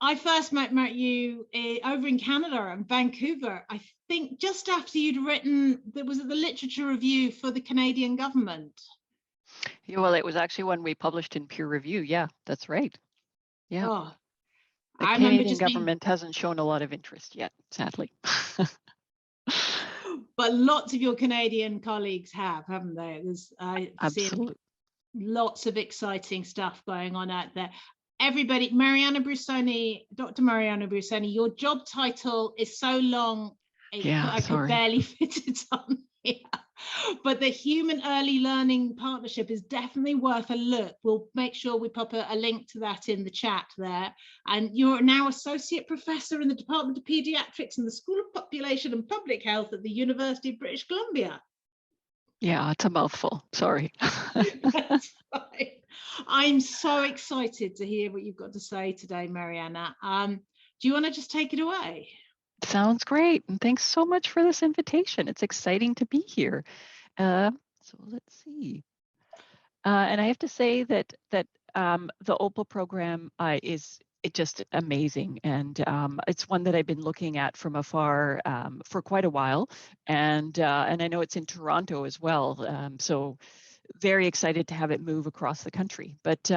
I first met you over in Canada in Vancouver. I think just after you'd written, there was the literature review for the Canadian government. Yeah, well, it was actually one we published in peer review. Yeah, that's right. Yeah. Oh, The I remember Canadian just being, government hasn't shown a lot of interest yet, sadly. but lots of your Canadian colleagues have, haven't they? I've seen Absolutely. lots of exciting stuff going on out there. Everybody, Mariana Brussoni, Dr. Mariana Brussoni, your job title is so long, I could barely fit it on here. But the Human Early Learning Partnership is definitely worth a look. We'll make sure we pop a link to that in the chat there. And you're now Associate Professor in the Department of Pediatrics in the School of Population and Public Health at the University of British Columbia. Yeah, it's a mouthful. Sorry. That's fine. I'm so excited to hear what you've got to say today, Mariana. Do you want to just take it away? Sounds great. And thanks so much for this invitation. It's exciting to be here. So let's see. And I have to say that the OPAL program is just amazing. And it's one that I've been looking at from afar for quite a while. And I know it's in Toronto as well. So very excited to have it move across the country. But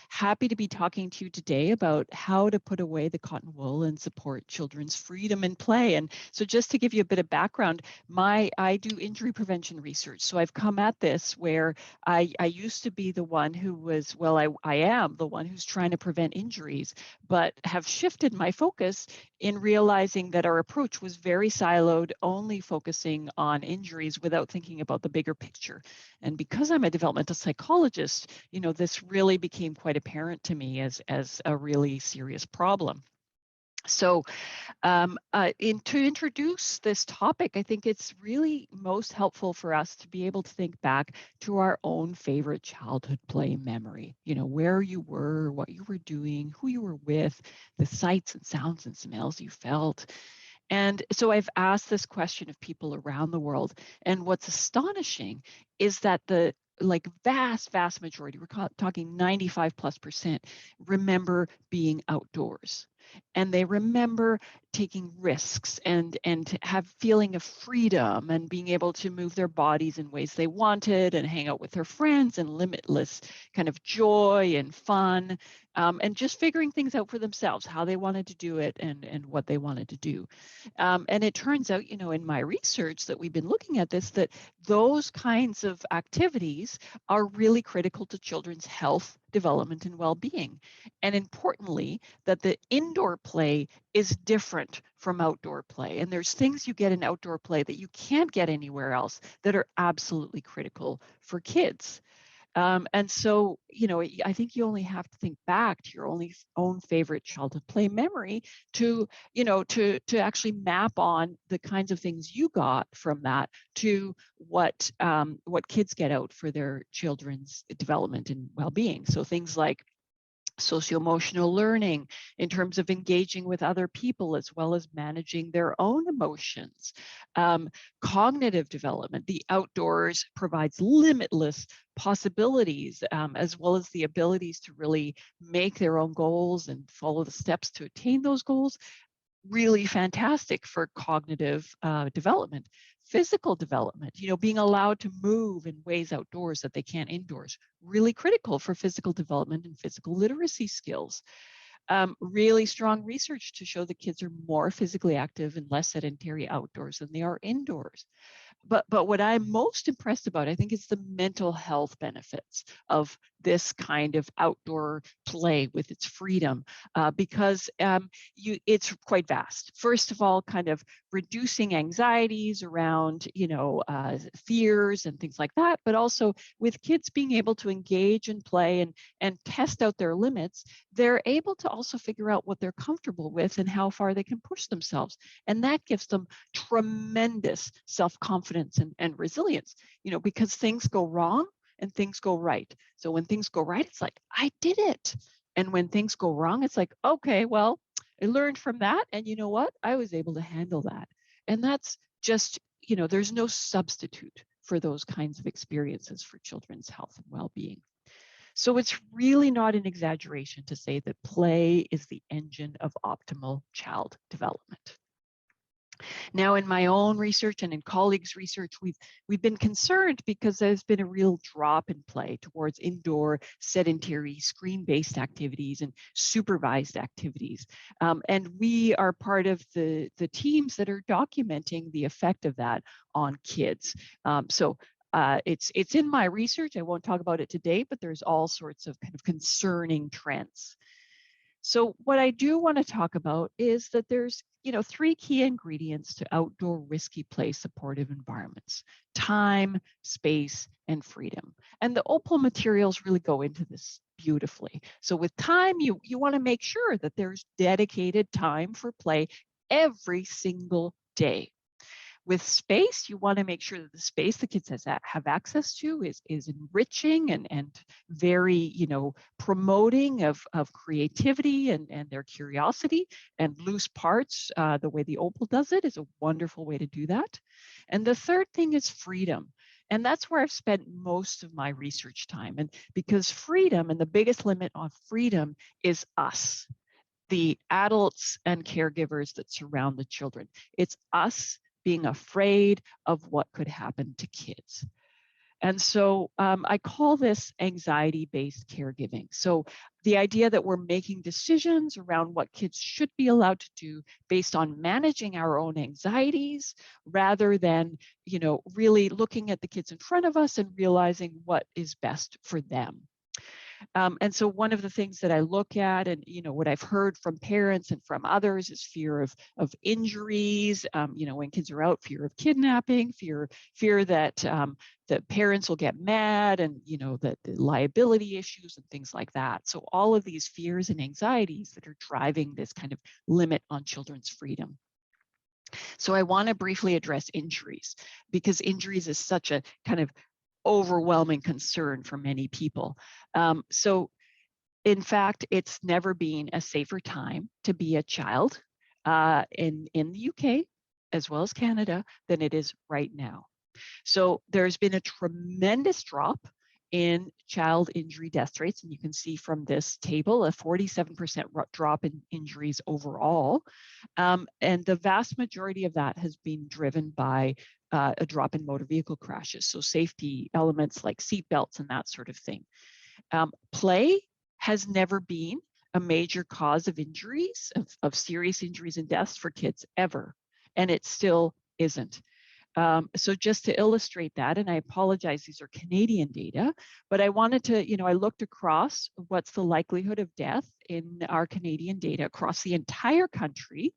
happy to be talking to you today about how to put away the cotton wool and support children's freedom and play. And so just to give you a bit of background, I do injury prevention research. So I've come at this where I used to be the one who was, well, I am the one who's trying to prevent injuries, but have shifted my focus in realizing that our approach was very siloed, only focusing on injuries without thinking about the bigger picture. And because I'm a developmental psychologist, this really became quite apparent to me as a really serious problem. So to introduce this topic, I think it's really most helpful for us to be able to think back to our own favorite childhood play memory, where you were, what you were doing, who you were with, the sights and sounds and smells you felt. And so I've asked this question of people around the world. And what's astonishing is that the vast majority, we're talking 95+%, remember being outdoors. And they remember taking risks and have feeling of freedom and being able to move their bodies in ways they wanted and hang out with their friends and limitless kind of joy and fun and just figuring things out for themselves, how they wanted to do it and what they wanted to do. And it turns out, in my research that we've been looking at this, that those kinds of activities are really critical to children's health, development, and well-being. And importantly, that the indoor play is different from outdoor play. And there's things you get in outdoor play that you can't get anywhere else that are absolutely critical for kids. And so, I think you only have to think back to your own favorite childhood play memory to actually map on the kinds of things you got from that to what kids get out for their children's development and well-being. So things like socio-emotional learning in terms of engaging with other people as well as managing their own emotions. Cognitive development, the outdoors provides limitless possibilities as well as the abilities to really make their own goals and follow the steps to attain those goals. Really fantastic for cognitive development. Physical development, being allowed to move in ways outdoors that they can't indoors, really critical for physical development and physical literacy skills. Really strong research to show that kids are more physically active and less sedentary outdoors than they are indoors. But what I'm most impressed about, I think, is the mental health benefits of this kind of outdoor play with its freedom, because it's quite vast. First of all, kind of reducing anxieties around, fears and things like that, but also with kids being able to engage and play and test out their limits, they're able to also figure out what they're comfortable with and how far they can push themselves. And that gives them tremendous self-confidence and resilience, because things go wrong and things go right. So when things go right, it's like, I did it. And when things go wrong, it's like, okay, well, I learned from that. And you know what? I was able to handle that. And that's just, there's no substitute for those kinds of experiences for children's health and well-being. So it's really not an exaggeration to say that play is the engine of optimal child development. Now, in my own research and in colleagues' research, we've been concerned because there's been a real drop in play towards indoor, sedentary, screen-based activities and supervised activities. And we are part of the teams that are documenting the effect of that on kids. It's in my research. I won't talk about it today, but there's all sorts of kind of concerning trends. So what I do want to talk about is that there's, three key ingredients to outdoor risky play supportive environments: time, space, and freedom. And the Opal materials really go into this beautifully. So with time, you want to make sure that there's dedicated time for play every single day. With space, you want to make sure that the space the kids have access to is enriching and very, promoting of creativity and their curiosity. And loose parts, the way the Opal does it, is a wonderful way to do that. And the third thing is freedom. And that's where I've spent most of my research time. And because freedom, and the biggest limit on freedom, is us, the adults and caregivers that surround the children. It's us being afraid of what could happen to kids. And so I call this anxiety-based caregiving. So the idea that we're making decisions around what kids should be allowed to do based on managing our own anxieties, rather than, really looking at the kids in front of us and realizing what is best for them. And so one of the things that I look at, and what I've heard from parents and from others, is fear of injuries. When kids are out, fear of kidnapping, fear that that parents will get mad, and that the liability issues and things like that. So all of these fears and anxieties that are driving this kind of limit on children's freedom. So I want to briefly address injuries, because injuries is such a kind of overwhelming concern for many people. So in fact, it's never been a safer time to be a child in the UK as well as Canada than it is right now. So there's been a tremendous drop in child injury death rates. And you can see from this table a 47% drop in injuries overall. And the vast majority of that has been driven by a drop in motor vehicle crashes. So safety elements like seat belts and that sort of thing. Play has never been a major cause of injuries, of serious injuries and deaths for kids ever. And it still isn't. So just to illustrate that, and I apologize, these are Canadian data, but I wanted to, I looked across what's the likelihood of death in our Canadian data across the entire country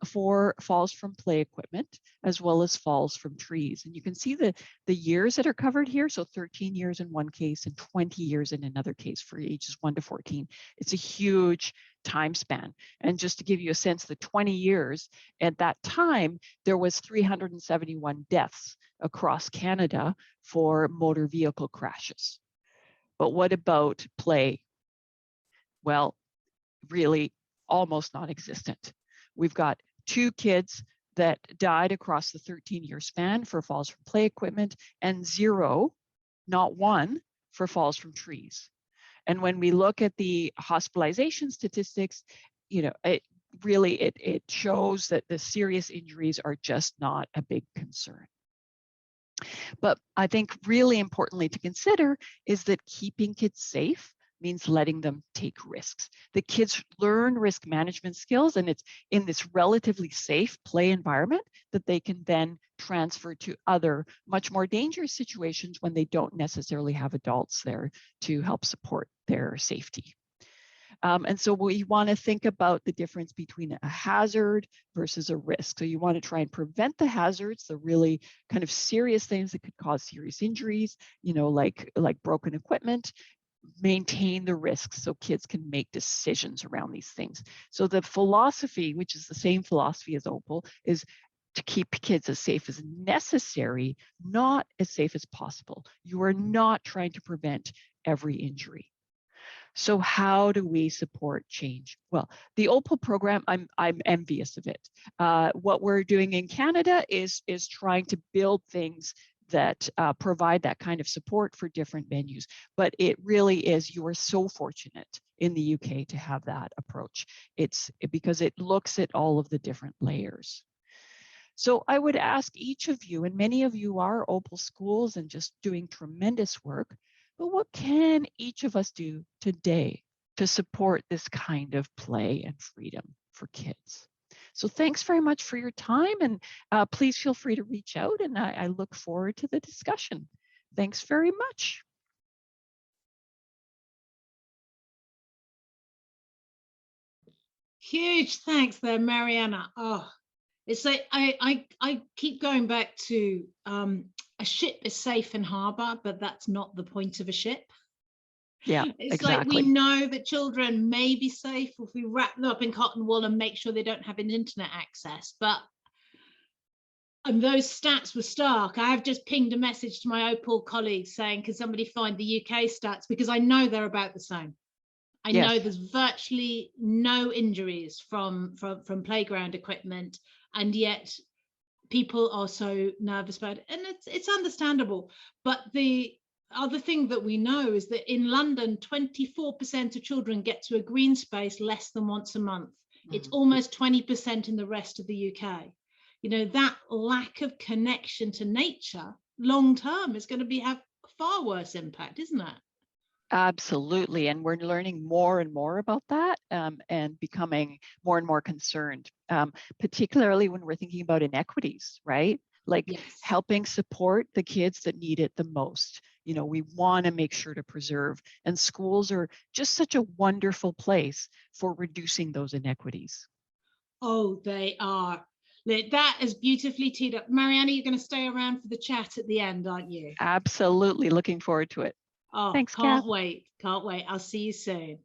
for falls from play equipment, as well as falls from trees. And you can see the years that are covered here. So 13 years in one case and 20 years in another case for ages 1 to 14. It's a huge time span. And just to give you a sense, the 20 years, at that time, there was 371 deaths across Canada for motor vehicle crashes. But what about play? Well, really almost non-existent. We've got 2 kids that died across the 13-year span for falls from play equipment, and 0, not 1, for falls from trees. And when we look at the hospitalization statistics, it really shows that the serious injuries are just not a big concern. But I think really importantly to consider is that keeping kids safe means letting them take risks. The kids learn risk management skills, and it's in this relatively safe play environment that they can then transfer to other much more dangerous situations when they don't necessarily have adults there to help support their safety. And so we want to think about the difference between a hazard versus a risk. So you want to try and prevent the hazards, the really kind of serious things that could cause serious injuries, like broken equipment. Maintain the risks so kids can make decisions around these things. So the philosophy, which is the same philosophy as Opal, is to keep kids as safe as necessary, not as safe as possible. You are not trying to prevent every injury. So how do we support change? Well, the Opal program, I'm envious of it. What we're doing in Canada is trying to build things that provide that kind of support for different venues. But it really is, you are so fortunate in the UK to have that approach. It's because it looks at all of the different layers. So I would ask each of you, and many of you are Opal schools and just doing tremendous work, but what can each of us do today to support this kind of play and freedom for kids? So thanks very much for your time, and please feel free to reach out, and I look forward to the discussion. Thanks very much. Huge thanks there, Mariana. Oh, it's like I keep going back to a ship is safe in harbour, but that's not the point of a ship. Yeah, it's exactly. Like we know that children may be safe if we wrap them up in cotton wool and make sure they don't have an internet access, but those stats were stark. I have just pinged a message to my Opal colleagues saying, can somebody find the UK stats, because I know they're about the same. I know there's virtually no injuries from playground equipment, and yet people are so nervous about it, and it's understandable. But the other thing that we know is that in London, 24% of children get to a green space less than once a month. It's almost 20% in the rest of the UK. You know, that lack of connection to nature long term is going to have a far worse impact, isn't it? Absolutely. And we're learning more and more about that, and becoming more and more concerned, particularly when we're thinking about inequities, right? Like helping support the kids that need it the most. You know, we want to make sure to preserve, and schools are just such a wonderful place for reducing those inequities. Oh, they are. That is beautifully teed up. Mariana, you're going to stay around for the chat at the end, aren't you? Absolutely. Looking forward to it. Oh, thanks, can't Kath. wait. Can't wait. I'll see you soon.